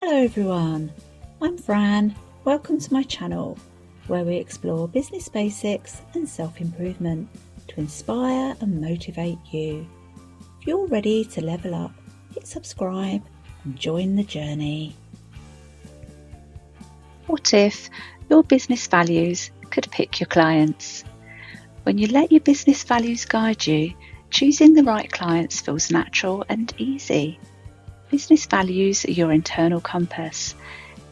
Hello everyone, I'm Fran. Welcome to my channel where we explore business basics and self-improvement to inspire and motivate you. If you're ready to level up, hit subscribe and join the journey. What if your business values could pick your clients? When you let your business values guide you, choosing the right clients feels natural and easy. Business values are your internal compass.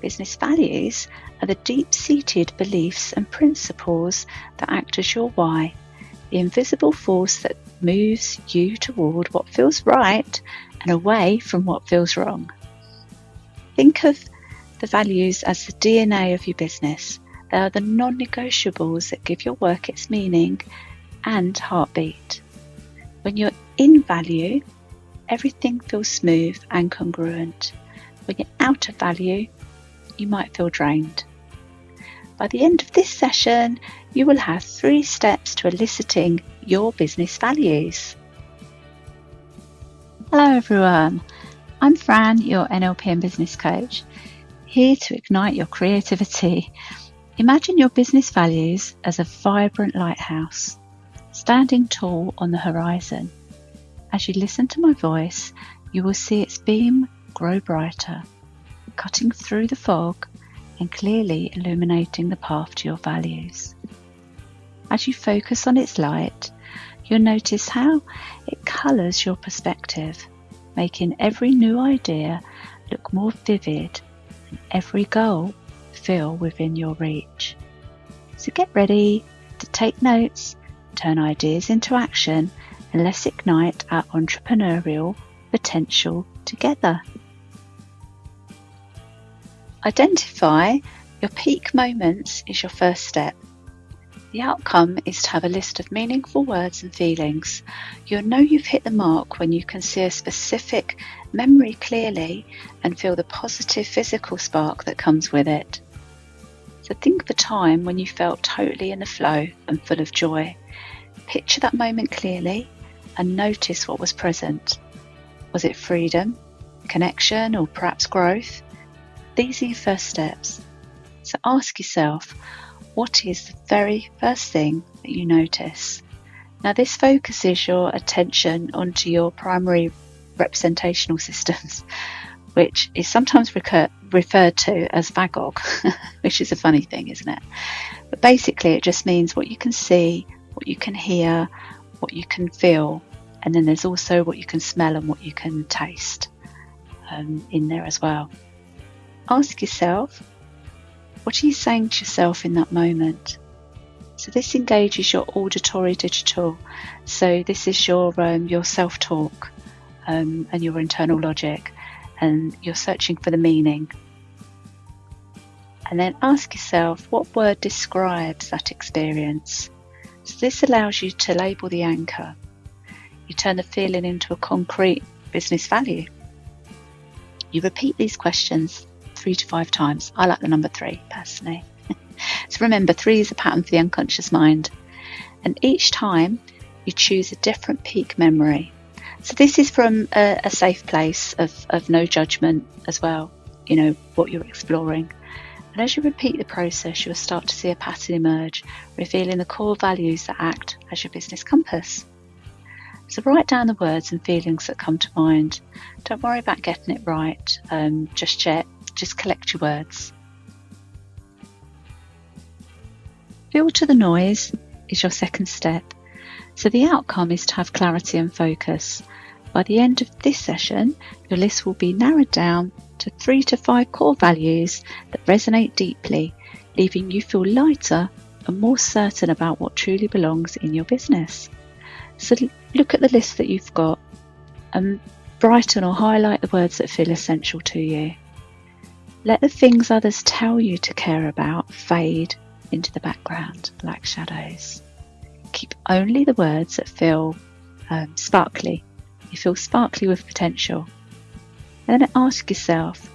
Business values are the deep-seated beliefs and principles that act as your why, the invisible force that moves you toward what feels right and away from what feels wrong. Think of the values as the DNA of your business. They are the non-negotiables that give your work its meaning and heartbeat. When you're in value, everything feels smooth and congruent. When you're out of value, you might feel drained. By the end of this session, you will have 3 steps to eliciting your business values. Hello everyone, I'm Fran, your NLP and business coach, here to ignite your creativity. Imagine your business values as a vibrant lighthouse, standing tall on the horizon. As you listen to my voice, you will see its beam grow brighter, cutting through the fog and clearly illuminating the path to your values. As you focus on its light, you'll notice how it colours your perspective, making every new idea look more vivid and every goal feel within your reach. So get ready to take notes, turn ideas into action, and let's ignite our entrepreneurial potential together. Identify your peak moments is your first step. The outcome is to have a list of meaningful words and feelings. You'll know you've hit the mark when you can see a specific memory clearly and feel the positive physical spark that comes with it. So think of a time when you felt totally in the flow and full of joy. Picture that moment clearly and notice what was present. Was it freedom, connection, or perhaps growth? These are your first steps. So ask yourself, what is the very first thing that you notice? Now this focuses your attention onto your primary representational systems, which is sometimes referred to as VAGOG, which is a funny thing, isn't it? But basically it just means what you can see, what you can hear, what you can feel, and then there's also what you can smell and what you can taste in there as well. Ask yourself, what are you saying to yourself in that moment? So this engages your auditory digital. So this is your self-talk and your internal logic, and you're searching for the meaning. And then ask yourself, what word describes that experience? So this allows you to label the anchor. You turn the feeling into a concrete business value. You repeat these questions 3 to 5 times. I like the number 3 personally. So remember, 3 is a pattern for the unconscious mind. And each time you choose a different peak memory. So this is from a safe place of no judgment as well, you know, what you're exploring. And as you repeat the process, you'll start to see a pattern emerge, revealing the core values that act as your business compass. So write down the words and feelings that come to mind. Don't worry about getting it right just yet. Just collect your words. Filter the noise is your second step. So the outcome is to have clarity and focus. By the end of this session, your list will be narrowed down to 3 to 5 core values that resonate deeply, leaving you feel lighter and more certain about what truly belongs in your business. So look at the list that you've got and brighten or highlight the words that feel essential to you. Let the things others tell you to care about fade into the background like shadows. Keep only the words that feel sparkly. You feel sparkly with potential. And then ask yourself,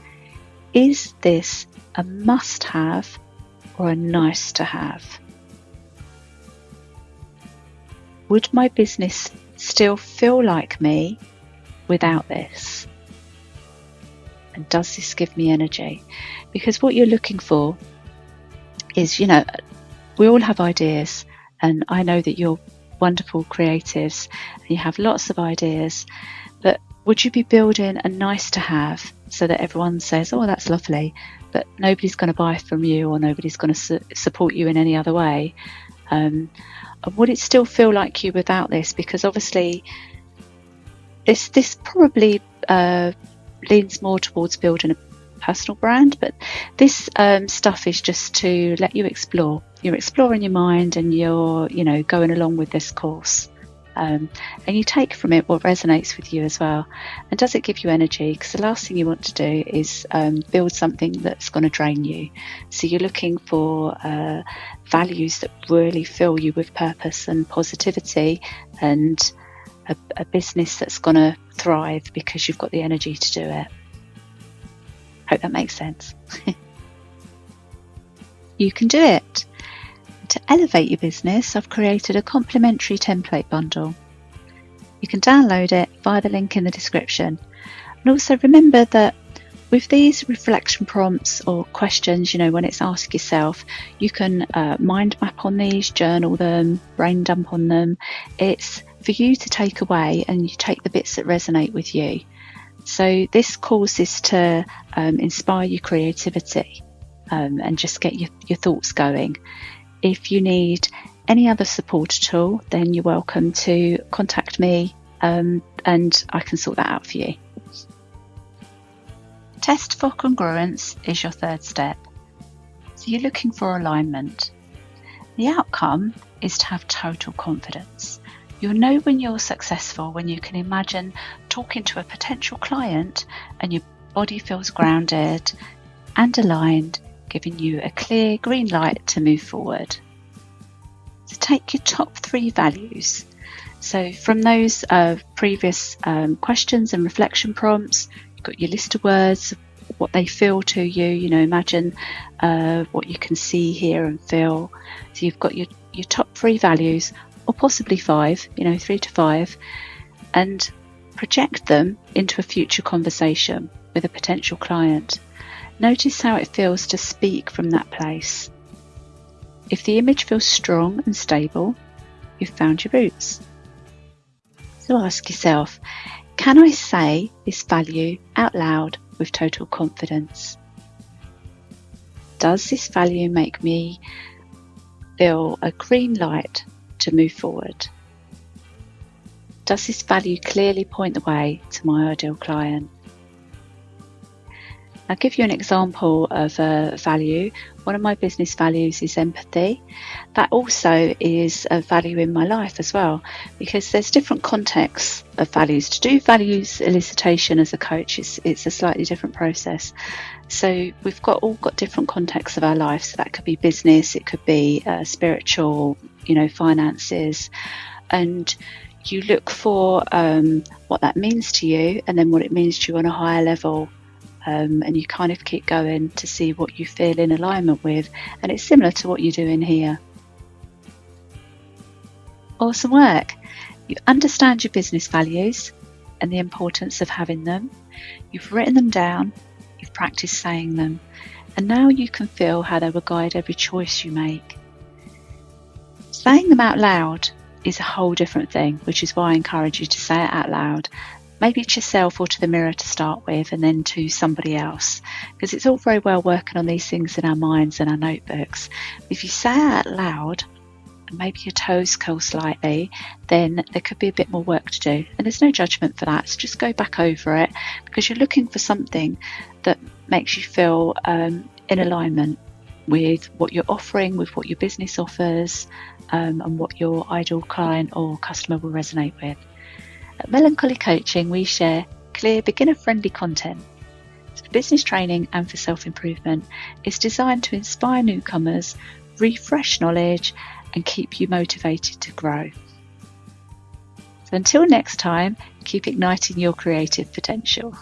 is this a must-have or a nice-to-have? Would my business still feel like me without this? And does this give me energy? Because what you're looking for is, we all have ideas, and I know that you're wonderful creatives and you have lots of ideas, but would you be building a nice to have so that everyone says, oh, that's lovely, but nobody's going to buy from you or nobody's going to support you in any other way? Would it still feel like you without this? Because obviously this probably leans more towards building a personal brand, but this stuff is just to let you explore. You're exploring your mind and you're going along with this course, and you take from it what resonates with you as well. And does it give you energy? Because the last thing you want to do is build something that's going to drain you. So you're looking for values that really fill you with purpose and positivity, and a business that's going to thrive because you've got the energy to do it. Hope that makes sense. You can do it. To elevate your business, I've created a complimentary template bundle. You can download it via the link in the description. And also remember that with these reflection prompts or questions, when it's ask yourself, you can mind map on these, journal them, brain dump on them. It's for you to take away, and you take the bits that resonate with you. So this course is to inspire your creativity and just get your thoughts going. If you need any other support at all, then you're welcome to contact me and I can sort that out for you. Test for congruence is your third step. So you're looking for alignment. The outcome is to have total confidence. You'll know when you're successful when you can imagine talking to a potential client and your body feels grounded and aligned, giving you a clear green light to move forward. So take your top 3 values. So from those previous questions and reflection prompts, you've got your list of words, what they feel to you, imagine what you can see, hear and feel. So you've got your top 3 values, or possibly 5, 3 to 5, and project them into a future conversation with a potential client. Notice how it feels to speak from that place. If the image feels strong and stable, you've found your roots. So ask yourself, can I say this value out loud with total confidence? Does this value make me feel a green light to move forward? Does this value clearly point the way to my ideal client? I'll give you an example of a value. One of my business values is empathy. That also is a value in my life as well, because there's different contexts of values. To do values elicitation as a coach, it's a slightly different process. So we've all got different contexts of our life. So that could be business, it could be spiritual, finances, and you look for what that means to you, and then what it means to you on a higher level. And you kind of keep going to see what you feel in alignment with, and it's similar to what you're doing here. Awesome work. You understand your business values and the importance of having them. You've written them down, you've practiced saying them, and now you can feel how they will guide every choice you make. Saying them out loud is a whole different thing, which is why I encourage you to say it out loud. Maybe to yourself or to the mirror to start with, and then to somebody else, because it's all very well working on these things in our minds and our notebooks. If you say it out loud and maybe your toes curl slightly, then there could be a bit more work to do, and there's no judgment for that. So just go back over it, because you're looking for something that makes you feel in alignment with what you're offering, with what your business offers, and what your ideal client or customer will resonate with. At Melancholy Coaching, we share clear, beginner-friendly content. It's for business training and for self-improvement. It's designed to inspire newcomers, refresh knowledge, and keep you motivated to grow. So until next time, keep igniting your creative potential.